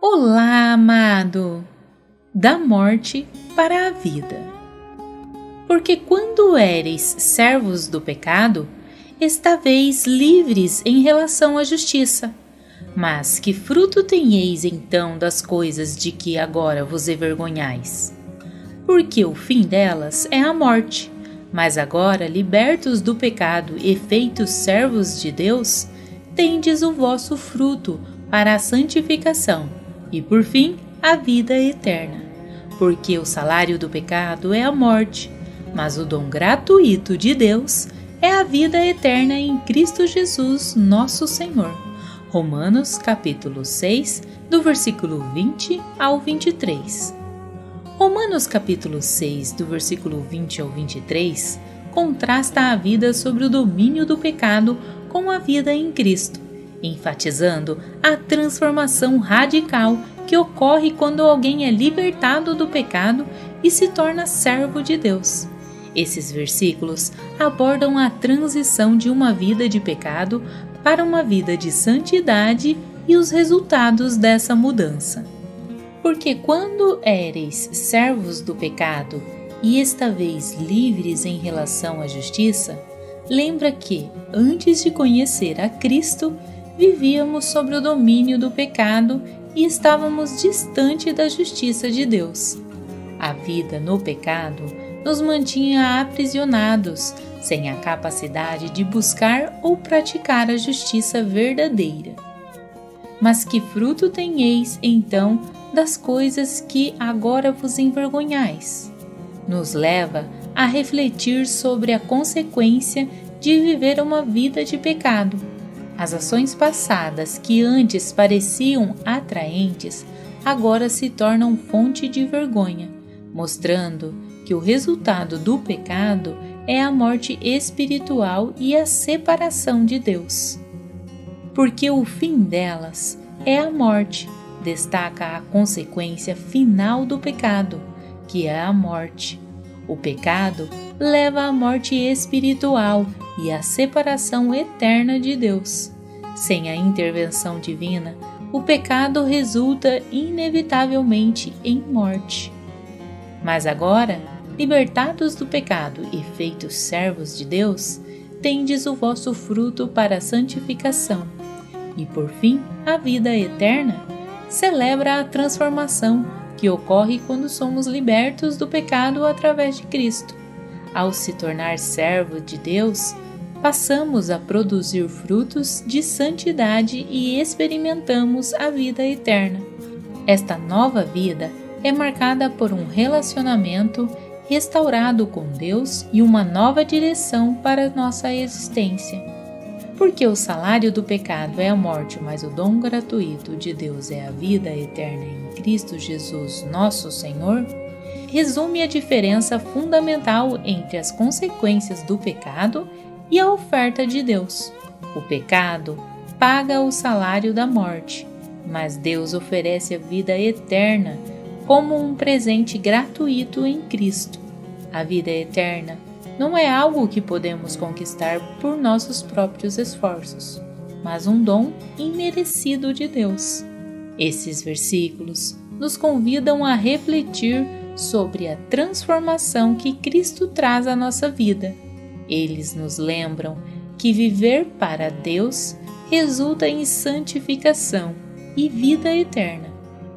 Olá, amado! Da morte para a vida. Porque quando éreis servos do pecado, estáveis livres em relação à justiça. Mas que fruto tenheis então das coisas de que agora vos envergonhais? Porque o fim delas é a morte. Mas agora, libertos do pecado e feitos servos de Deus, tendes o vosso fruto para a santificação e, por fim, a vida eterna. Porque o salário do pecado é a morte, mas o dom gratuito de Deus é a vida eterna em Cristo Jesus, nosso Senhor. Romanos capítulo 6, do versículo 20 ao 23. Romanos capítulo 6, do versículo 20 ao 23, contrasta a vida sobre o domínio do pecado com a vida em Cristo, enfatizando a transformação radical que ocorre quando alguém é libertado do pecado e se torna servo de Deus. Esses versículos abordam a transição de uma vida de pecado para uma vida de santidade e os resultados dessa mudança. Porque quando éreis servos do pecado e estáveis livres em relação à justiça, lembra que, antes de conhecer a Cristo, vivíamos sob o domínio do pecado e estávamos distante da justiça de Deus. A vida no pecado nos mantinha aprisionados, sem a capacidade de buscar ou praticar a justiça verdadeira. Mas que fruto tenheis, então, das coisas que agora vos envergonhais? Nos leva a refletir sobre a consequência de viver uma vida de pecado. As ações passadas que antes pareciam atraentes, agora se tornam fonte de vergonha, mostrando que o resultado do pecado é a morte espiritual e a separação de Deus. Porque o fim delas é a morte, destaca a consequência final do pecado, que é a morte. O pecado leva à morte espiritual e à separação eterna de Deus. Sem a intervenção divina, o pecado resulta inevitavelmente em morte. Mas agora, libertados do pecado e feitos servos de Deus, tendes o vosso fruto para a santificação e, por fim, a vida eterna. Celebra a transformação que ocorre quando somos libertos do pecado através de Cristo. Ao se tornar servo de Deus, passamos a produzir frutos de santidade e experimentamos a vida eterna. Esta nova vida é marcada por um relacionamento restaurado com Deus e uma nova direção para nossa existência. Porque o salário do pecado é a morte, mas o dom gratuito de Deus é a vida eterna em Cristo Jesus, nosso Senhor, resume a diferença fundamental entre as consequências do pecado e a oferta de Deus. O pecado paga o salário da morte, mas Deus oferece a vida eterna como um presente gratuito em Cristo. A vida eterna não é algo que podemos conquistar por nossos próprios esforços, mas um dom imerecido de Deus. Esses versículos nos convidam a refletir sobre a transformação que Cristo traz à nossa vida. Eles nos lembram que viver para Deus resulta em santificação e vida eterna,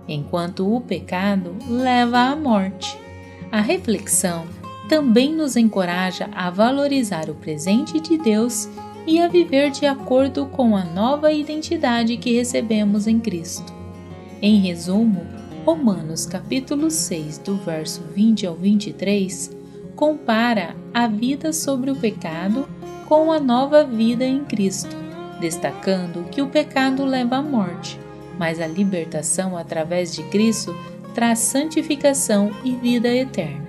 enquanto o pecado leva à morte. A reflexão também nos encoraja a valorizar o presente de Deus e a viver de acordo com a nova identidade que recebemos em Cristo. Em resumo, Romanos capítulo 6, do verso 20 ao 23, compara a vida sobre o pecado com a nova vida em Cristo, destacando que o pecado leva à morte, mas a libertação através de Cristo traz santificação e vida eterna.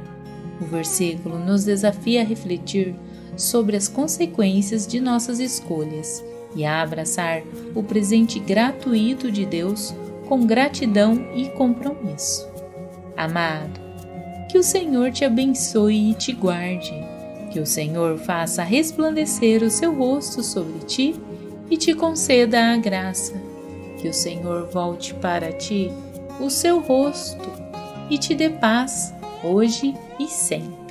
O versículo nos desafia a refletir sobre as consequências de nossas escolhas e a abraçar o presente gratuito de Deus com gratidão e compromisso. Amado, que o Senhor te abençoe e te guarde, que o Senhor faça resplandecer o seu rosto sobre ti e te conceda a graça, que o Senhor volte para ti o seu rosto e te dê paz, hoje e sempre.